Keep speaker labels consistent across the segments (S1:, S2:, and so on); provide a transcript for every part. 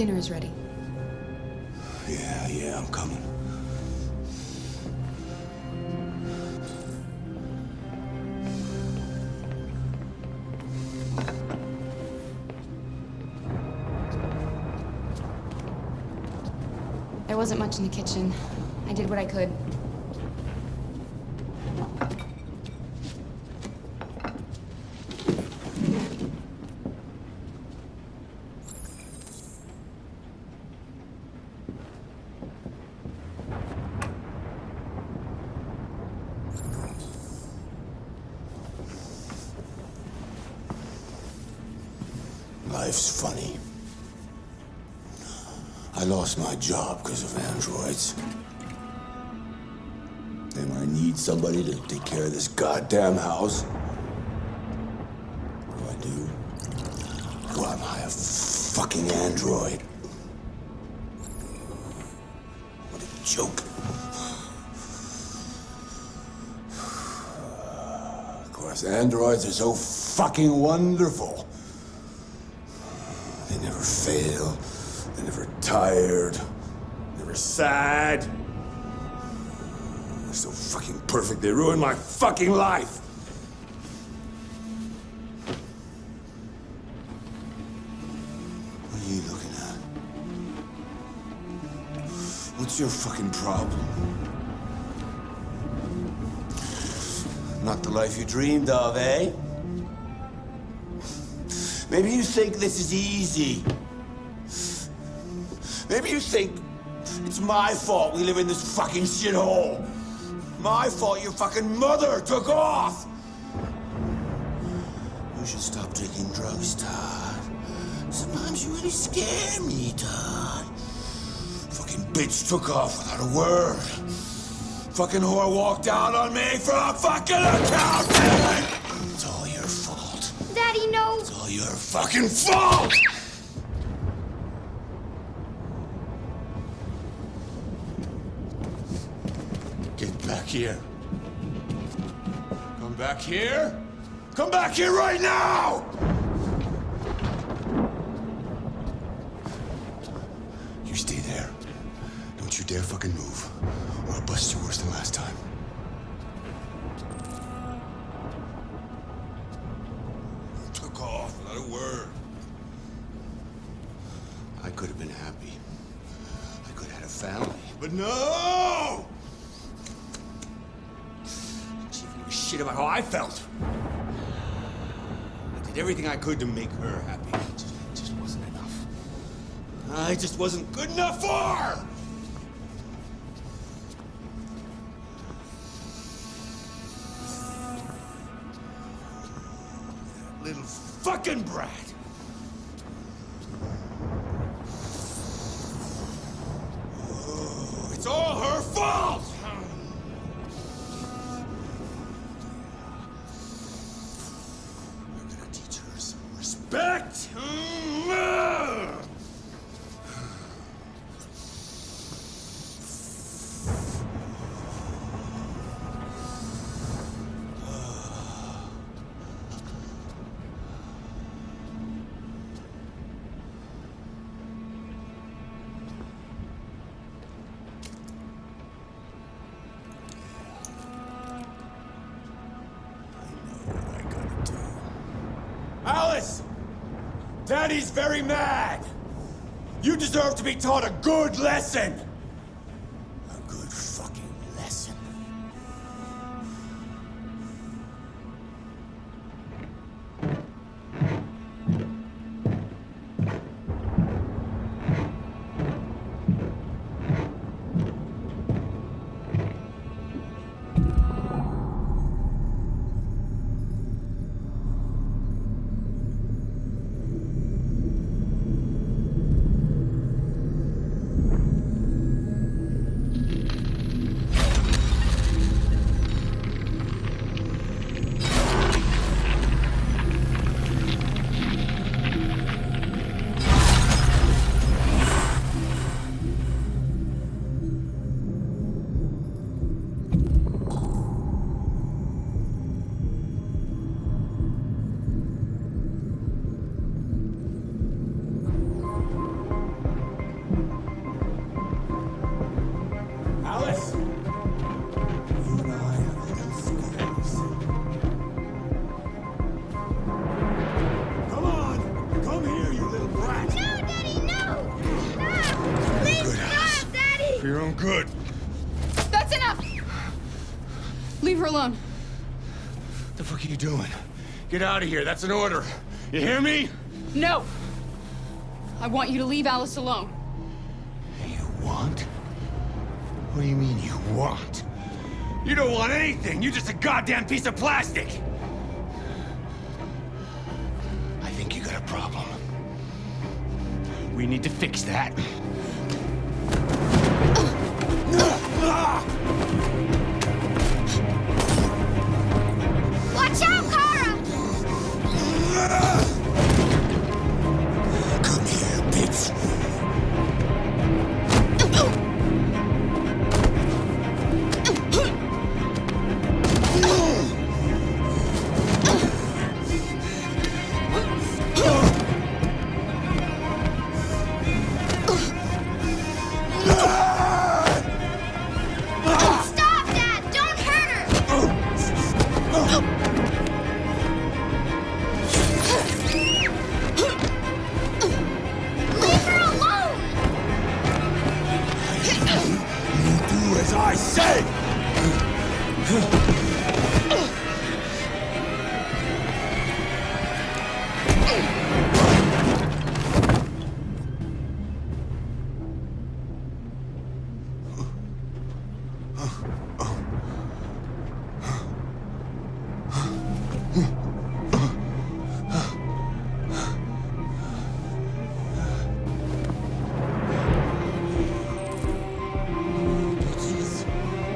S1: Dinner is ready.
S2: Yeah, I'm coming.
S1: There wasn't much in the kitchen. I did what I could.
S2: Life's funny. I lost my job because of androids. And I need somebody to take care of this goddamn house. What do I do? Go out and hire a fucking android. What a joke. Of course, androids are so fucking wonderful. They never fail. They're never tired. Never sad. They're so fucking perfect. They ruined my fucking life. What are you looking at? What's your fucking problem? Not the life you dreamed of, eh? Maybe you think this is easy. Maybe you think it's my fault we live in this fucking shithole. My fault your fucking mother took off. You should stop taking drugs, Todd. Sometimes you really scare me, Todd. Fucking bitch took off without a word. Fucking whore walked out on me for a fucking accountant. It's all your fault.
S1: Daddy, no!
S2: It's all your fucking fault! Get back here. Come back here. Come back here right now! You stay there. Don't you dare fucking move, or I'll bust you worse than last time. Took off without a word. I could have been happy. I could have had a family. But no! She didn't give a shit about how I felt. I did everything I could to make her happy. It just wasn't enough. I just wasn't good enough for her! That little fucking brat! Oh, it's all her fault! I'm gonna teach her some respect! Alice! Daddy's very mad! You deserve to be taught a good lesson! A good fucking lesson. for your own good.
S1: That's enough! Leave her alone.
S2: What the fuck are you doing? Get out of here, that's an order. You hear me?
S1: No! I want you to leave Alice alone.
S2: You want? What do you mean you want? You don't want anything, you're just a goddamn piece of plastic! I think you got a problem. We need to fix that.
S1: Watch out, Kara!
S2: Come here, bitch.
S1: Stop, Dad! Don't hurt her! Leave her alone!
S2: You do as I say!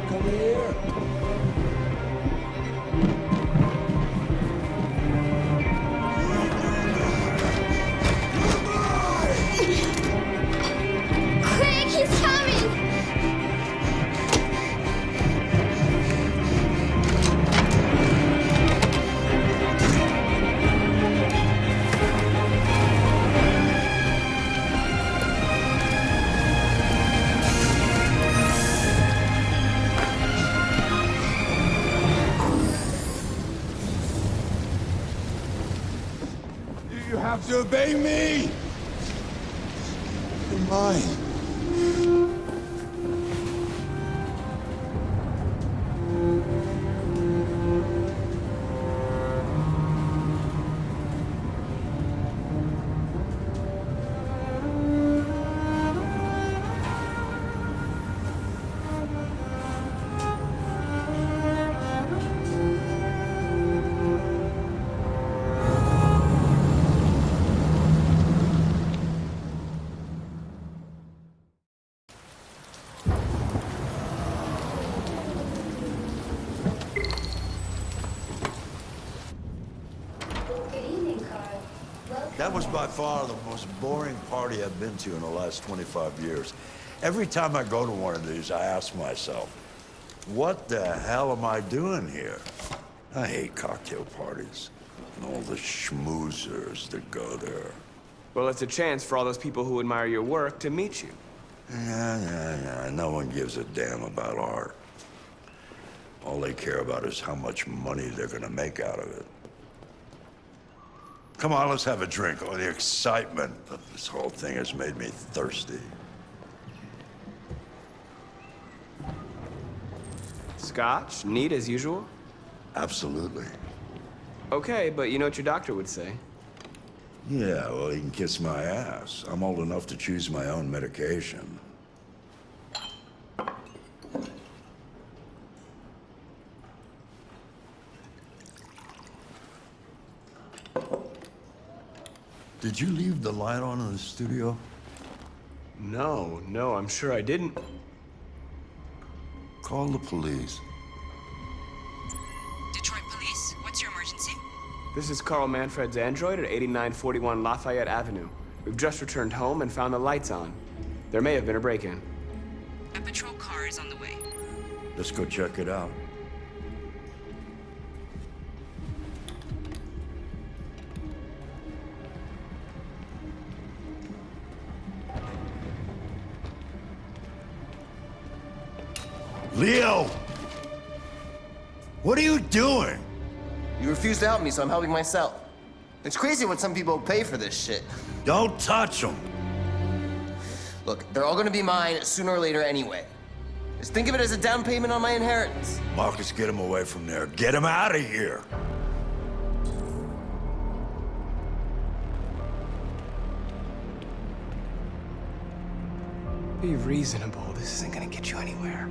S2: Come here.
S1: Quick, he's coming!
S2: You have to obey me! You're mine.
S3: That was by far the most boring party I've been to in the last 25 years. Every time I go to one of these, I ask myself, what the hell am I doing here? I hate cocktail parties and all the schmoozers that go there.
S4: Well, it's a chance for all those people who admire your work to meet you.
S3: Yeah. No one gives a damn about art. All they care about is how much money they're gonna make out of it. Come on, let's have a drink. Oh, the excitement of this whole thing has made me thirsty.
S4: Scotch? Neat as usual?
S3: Absolutely.
S4: Okay, but you know what your doctor would say.
S3: Yeah, well, he can kiss my ass. I'm old enough to choose my own medication. Did you leave the light on in the studio?
S4: No, I'm sure I didn't.
S3: Call the police.
S5: Detroit Police, what's your emergency?
S4: This is Carl Manfred's android at 8941 Lafayette Avenue. We've just returned home and found the lights on. There may have been a break-in.
S5: A patrol car is on the way.
S3: Let's go check it out. Leo! What are you doing?
S6: You refused to help me, so I'm helping myself. It's crazy what some people pay for this shit.
S3: Don't touch him.
S6: Look, they're all gonna be mine sooner or later anyway. Just think of it as a down payment on my inheritance.
S3: Marcus, get him away from there. Get him out of here.
S4: Be reasonable. This isn't gonna get you anywhere.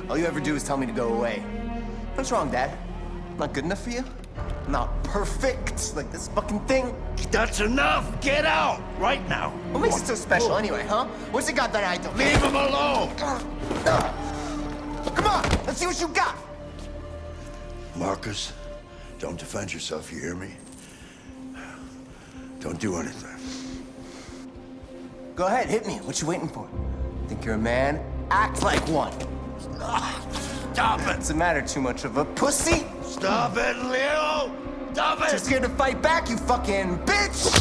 S6: All you ever do is tell me to go away. What's wrong, Dad? Not good enough for you? Not perfect, like this fucking thing?
S3: That's enough. Get out right now.
S6: What makes it so special anyway, huh? What's it got that I don't?
S3: Leave him alone.
S6: Come on, let's see what you got.
S3: Marcus, don't defend yourself, you hear me? Don't do anything.
S6: Go ahead, hit me. What you waiting for? Think you're a man? Act like one.
S3: Stop it!
S6: Doesn't matter too much of a pussy.
S3: Stop it, Leo! Stop it!
S6: Too scared to fight back, you fucking bitch!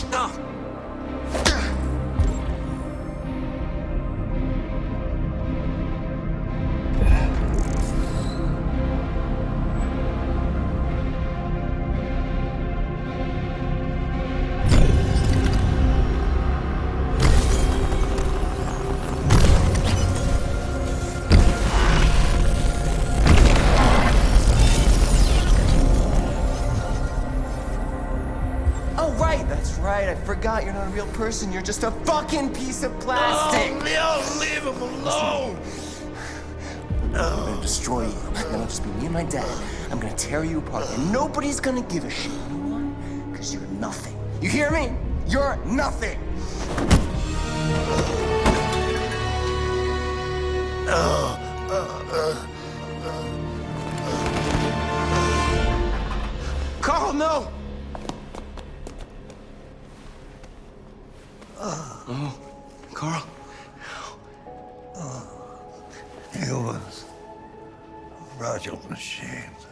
S6: I forgot you're not a real person. You're just a fucking piece of plastic.
S3: Oh, Leo, leave him alone.
S6: I'm gonna destroy you. Then it'll just be me and my dad. I'm gonna tear you apart, and nobody's gonna give a shit. You know why? Because you're nothing. You hear me? You're nothing.
S4: Carl, no! Carl.
S3: Humans. Fragile machines.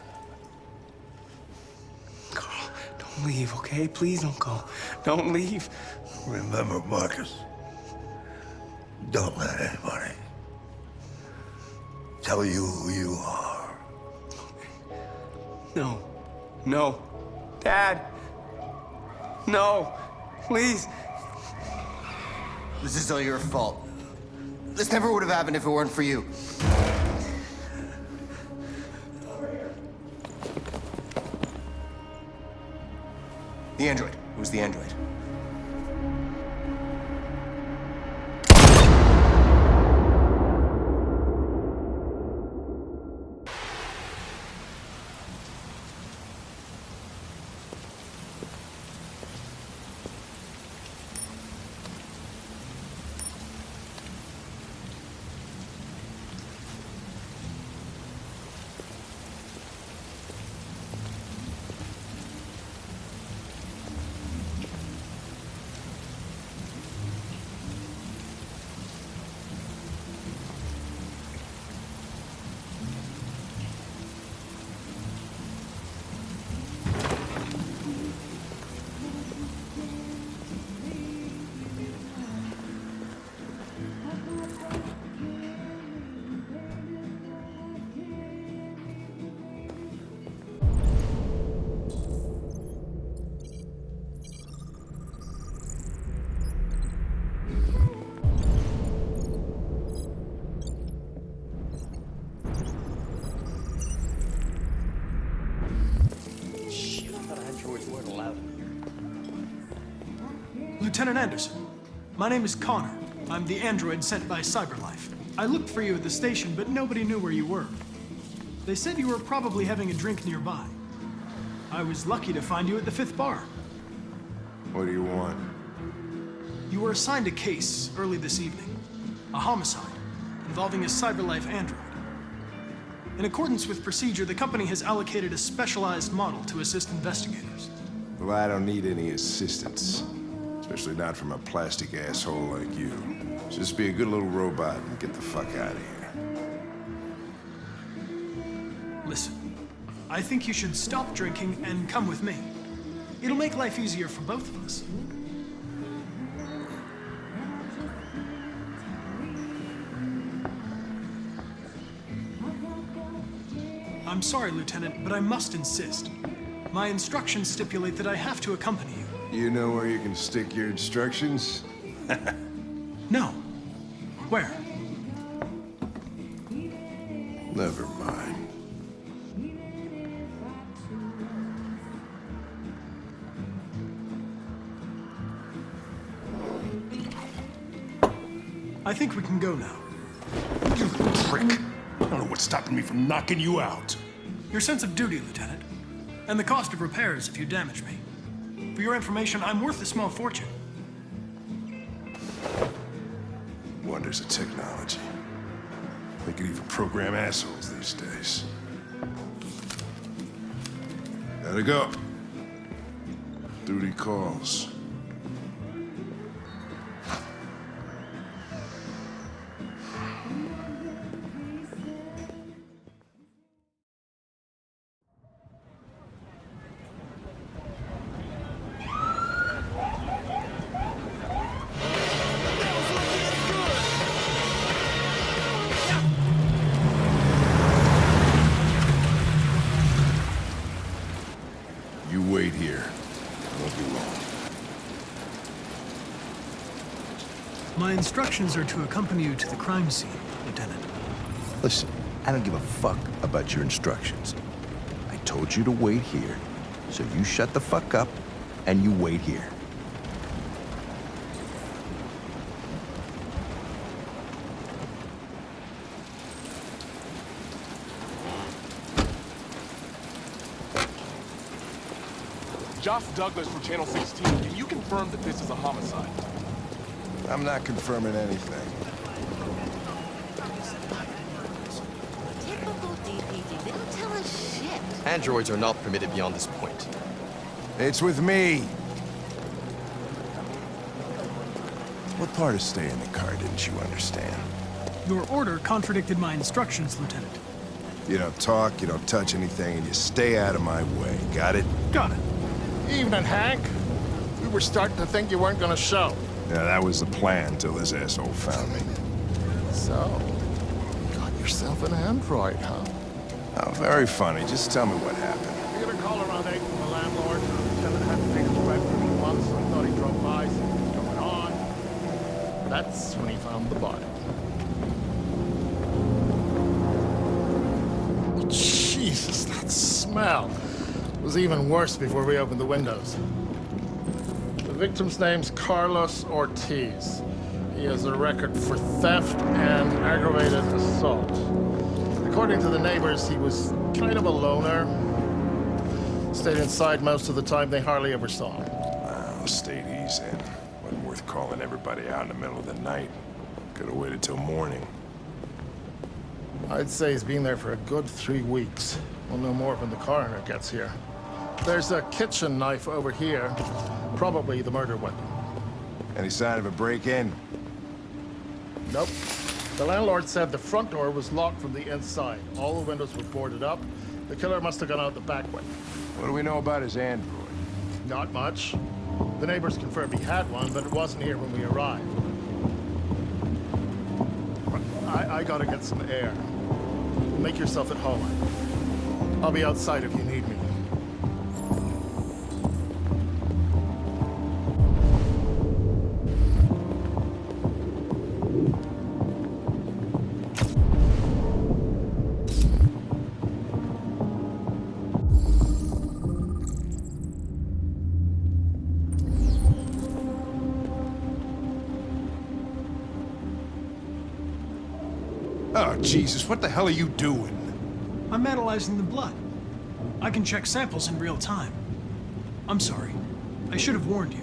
S4: Carl, don't leave, okay? Please don't go. Don't leave.
S3: Remember, Marcus, don't let anybody tell you who you are.
S4: No. No. Dad. No. Please.
S6: This is all your fault. This never would have happened if it weren't for you. The android. Who's the android?
S7: Lieutenant Anderson, my name is Connor. I'm the android sent by CyberLife. I looked for you at the station, but nobody knew where you were. They said you were probably having a drink nearby. I was lucky to find you at the 5th bar.
S8: What do you want?
S7: You were assigned a case early this evening. A homicide involving a CyberLife android. In accordance with procedure, the company has allocated a specialized model to assist investigators.
S8: Well, I don't need any assistance. Especially not from a plastic asshole like you. Just be a good little robot and get the fuck out of here.
S7: Listen, I think you should stop drinking and come with me. It'll make life easier for both of us. I'm sorry, Lieutenant, but I must insist. My instructions stipulate that I have to accompany you.
S8: You know where you can stick your instructions?
S7: No, Where?
S8: Never mind.
S7: I think we can go now.
S8: You prick! I don't know what's stopping me from knocking you out.
S7: Your sense of duty, Lieutenant. And the cost of repairs if you damage me. For your information, I'm worth a small fortune.
S8: Wonders of technology. They can even program assholes these days. Gotta go. Duty calls. You wait here. Won't be long.
S7: My instructions are to accompany you to the crime scene, Lieutenant.
S8: Listen, I don't give a fuck about your instructions. I told you to wait here, so you shut the fuck up and you wait here.
S9: Josh Douglas from Channel 16. Can you confirm that this is a homicide?
S8: I'm not confirming anything.
S10: Typical DPD. They don't tell us shit.
S6: Androids are not permitted beyond this point.
S8: It's with me. What part of staying in the car didn't you understand?
S7: Your order contradicted my instructions, Lieutenant.
S8: You don't talk, you don't touch anything, and you stay out of my way. Got it?
S7: Got it.
S11: Evening, Hank. We were starting to think you weren't gonna show.
S8: Yeah, that was the plan till this asshole found me.
S11: So, got yourself an android, huh?
S8: Oh, very funny. Just tell me what happened.
S11: We got a call around 8 from the landlord. Lieutenant hadn't paid his rent for 3 months, so I thought he drove by, see what was going on. That's when he found the body. Jesus, that smell was even worse before we opened the windows. The victim's name's Carlos Ortiz. He has a record for theft and aggravated assault. According to the neighbors, he was kind of a loner. Stayed inside most of the time. They hardly ever saw him.
S8: Well, stayed easy. Wasn't worth calling everybody out in the middle of the night. Could have waited till morning.
S11: I'd say he's been there for a good 3 weeks. We'll know more when the coroner gets here. There's a kitchen knife over here. Probably the murder weapon.
S8: Any sign of a break-in?
S11: Nope. The landlord said the front door was locked from the inside. All the windows were boarded up. The killer must have gone out the back way.
S8: What do we know about his android?
S11: Not much. The neighbors confirmed he had one, but it wasn't here when we arrived. I gotta get some air. Make yourself at home. I'll be outside if you need me.
S8: Oh, Jesus, what the hell are you doing?
S7: I'm analyzing the blood. I can check samples in real time. I'm sorry. I should have warned you.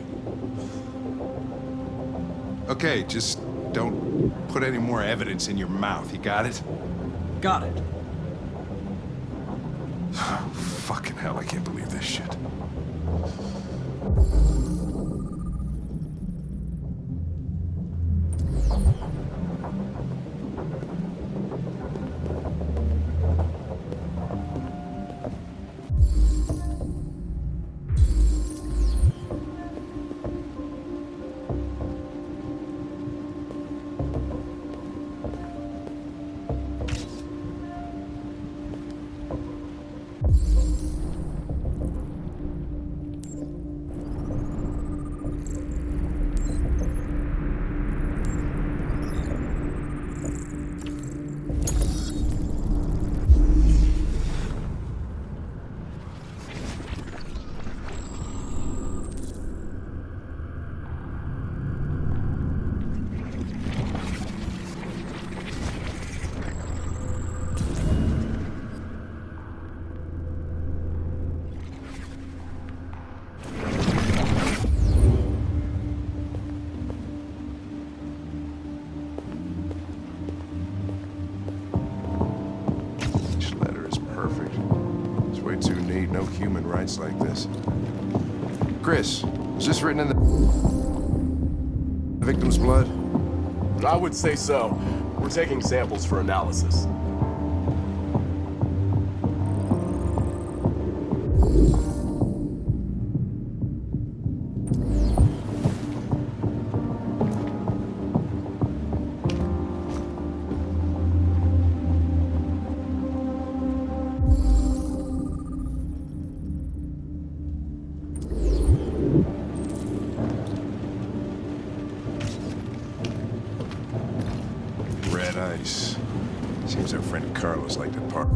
S8: Okay, just don't put any more evidence in your mouth, you got it?
S7: Got it.
S8: Fucking hell, I can't believe this shit. no human rights like this. Chris, is this written in the victim's blood?
S9: I would say so. We're taking samples for analysis.
S8: Red ice. Seems our friend Carlos liked it part.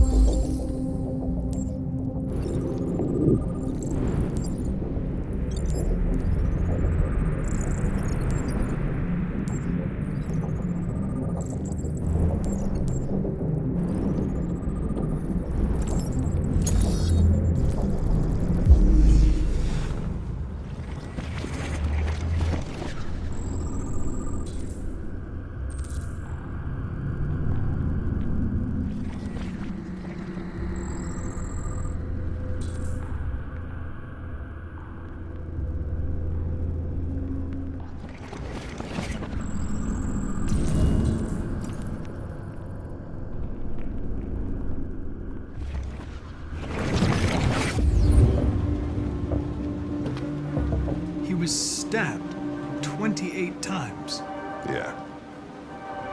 S7: He was stabbed 28 times.
S8: Yeah.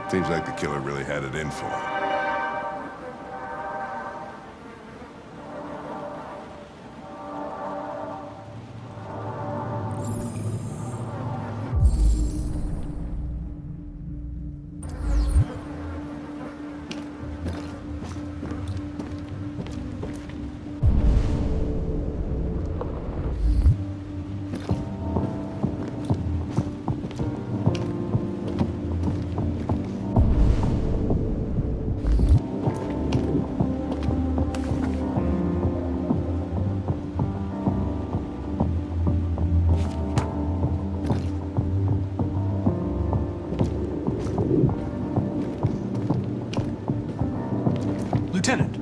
S8: Seems like the killer really had it in for him.
S7: Lieutenant,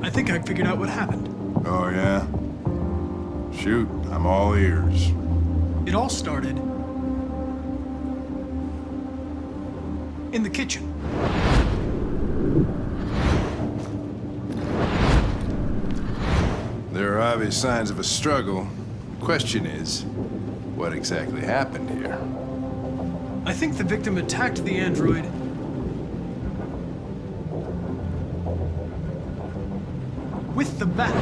S7: I think I figured out what happened.
S8: Oh, yeah? Shoot, I'm all ears.
S7: It all started in the kitchen.
S8: There are obvious signs of a struggle. Question is, what exactly happened here?
S7: I think the victim attacked the android with the bat.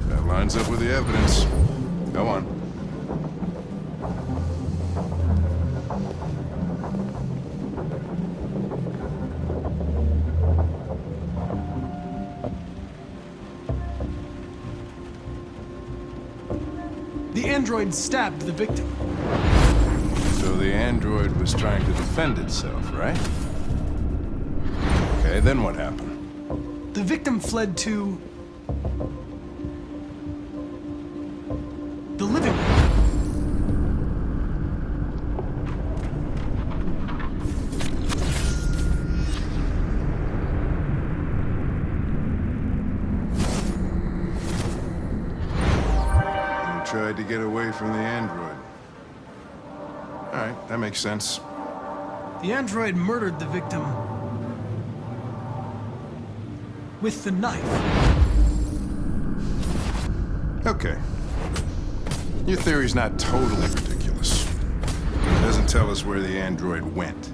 S8: That lines up with the evidence. Go on.
S7: The android stabbed the victim.
S8: So the android was trying to defend itself, right? Okay, then what happened?
S7: The victim fled to the living room.
S8: You tried to get away from the android. All right, that makes sense.
S7: The android murdered the victim with the knife.
S8: Okay. Your theory's not totally ridiculous. It doesn't tell us where the android went.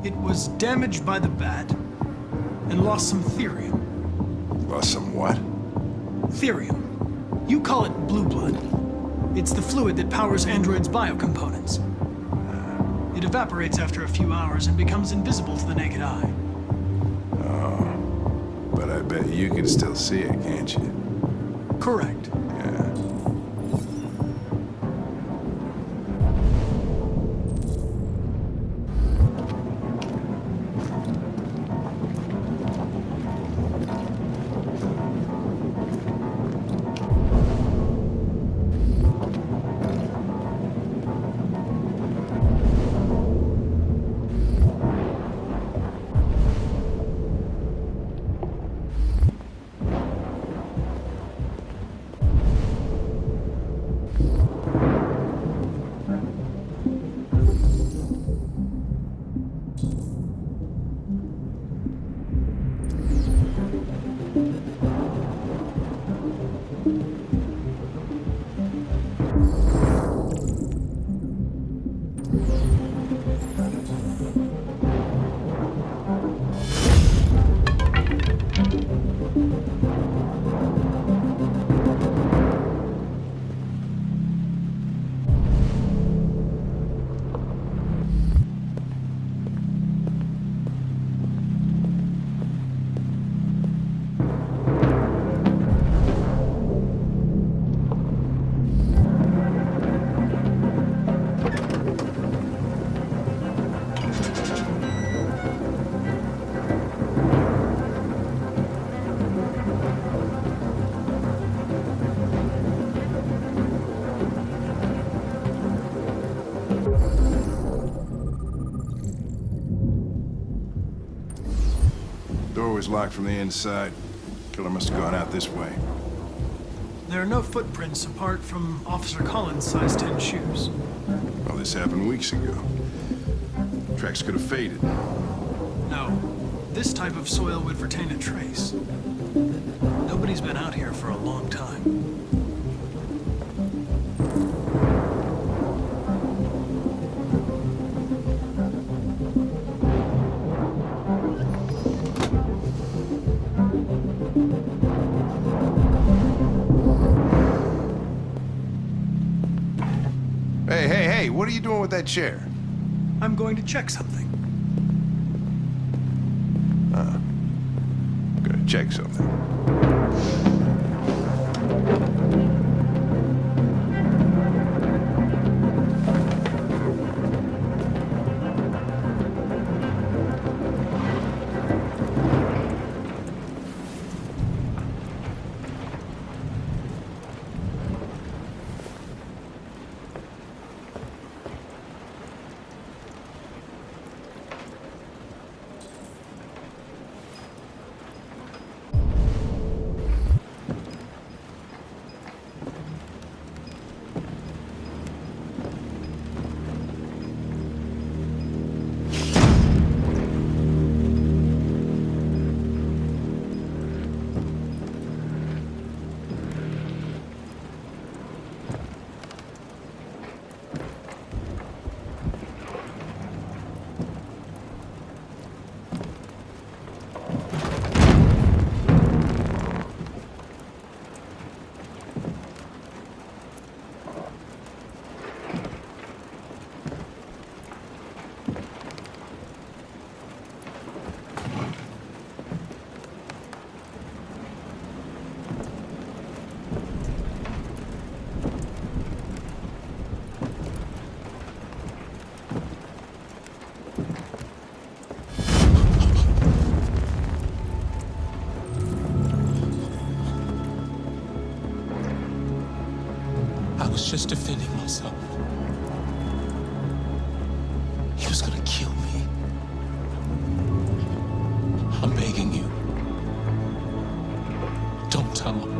S7: It was damaged by the bat and lost some therium.
S8: Lost some what?
S7: Therium. You call it blue blood. It's the fluid that powers androids' biocomponents. It evaporates after a few hours and becomes invisible to the naked eye.
S8: But I bet you can still see it, can't you?
S7: Correct.
S8: Yeah. Door was locked from the inside. Killer must have gone out this way.
S7: There are no footprints apart from Officer Collins' size 10 shoes.
S8: Well, this happened weeks ago. Tracks could have faded.
S7: No, this type of soil would retain a trace. Nobody's been out here for a long time.
S8: Hey, what are you doing with that chair?
S7: I'm going to check something.
S8: I'm gonna check something.
S2: I was just defending myself. He was gonna kill me. I'm begging you. Don't tell him.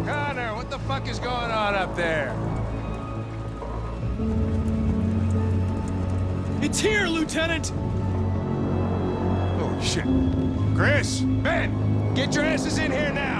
S12: Connor, what the fuck is going on up there?
S7: It's here, Lieutenant!
S12: Oh, shit. Chris, Ben, get your asses in here now!